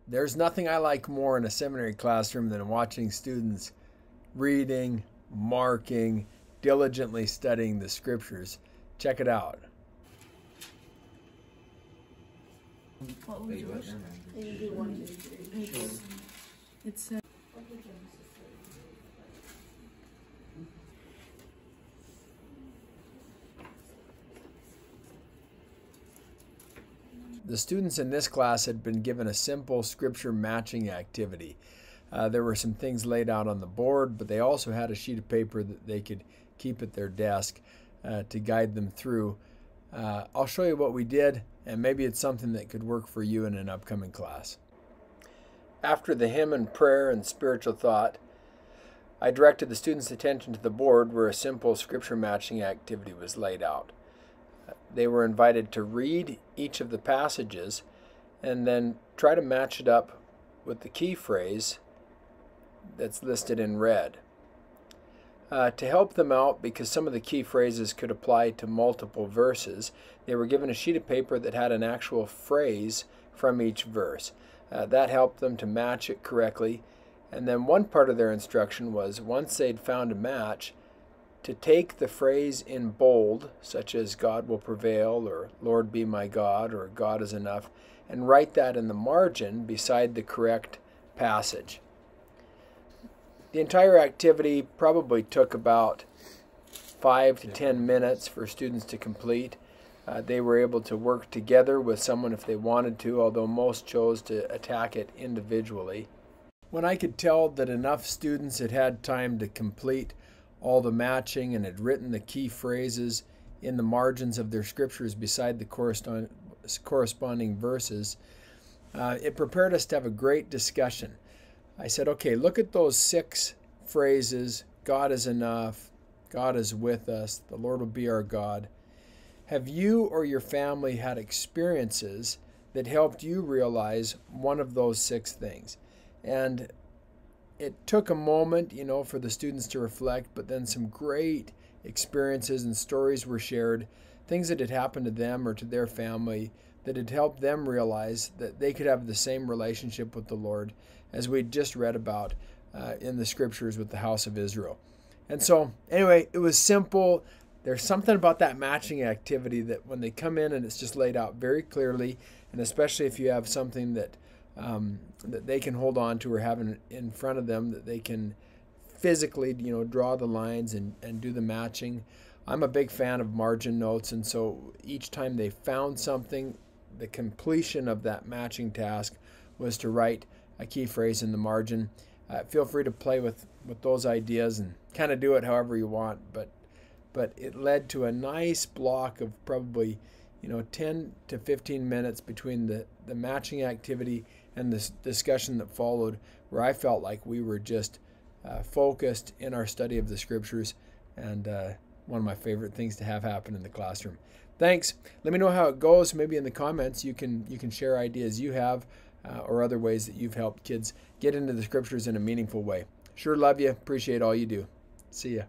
There's nothing I like more in a seminary classroom than watching students reading, marking, diligently studying the scriptures. Check it out. What was yours? It's The students in this class had been given a simple scripture matching activity. There were some things laid out on the board, but they also had a sheet of paper that they could keep at their desk to guide them through. I'll show you what we did, and maybe it's something that could work for you in an upcoming class. After the hymn and prayer and spiritual thought, I directed the students' attention to the board where a simple scripture matching activity was laid out. They were invited to read each of the passages and then try to match it up with the key phrase that's listed in red. To help them out, because some of the key phrases could apply to multiple verses, they were given a sheet of paper that had an actual phrase from each verse. That helped them to match it correctly. And then one part of their instruction was, once they'd found a match, to take the phrase in bold, such as God will prevail, or Lord be my God, or God is enough, and write that in the margin beside the correct passage. The entire activity probably took about 5 to 10 minutes for students to complete. They were able to work together with someone if they wanted to, although most chose to attack it individually. When I could tell that enough students had had time to complete all the matching and had written the key phrases in the margins of their scriptures beside the corresponding verses, it prepared us to have a great discussion. I said, okay, look at those 6 phrases. God is enough. God is with us. The Lord will be our God. Have you or your family had experiences that helped you realize one of those 6 things? And it took a moment, for the students to reflect, but then some great experiences and stories were shared, things that had happened to them or to their family that had helped them realize that they could have the same relationship with the Lord as we just read about in the scriptures with the house of Israel. And so, anyway, it was simple. There's something about that matching activity that when they come in and it's just laid out very clearly, and especially if you have something that they can hold on to or have in front of them, that they can physically, draw the lines and do the matching. I'm a big fan of margin notes, and so each time they found something, the completion of that matching task was to write a key phrase in the margin. Feel free to play with those ideas and kind of do it however you want, but it led to a nice block of probably 10 to 15 minutes between the matching activity and the discussion that followed, where I felt like we were just focused in our study of the scriptures, and one of my favorite things to have happen in the classroom. Thanks. Let me know how it goes. Maybe in the comments you can share ideas you have or other ways that you've helped kids get into the scriptures in a meaningful way. Sure love you. Appreciate all you do. See ya.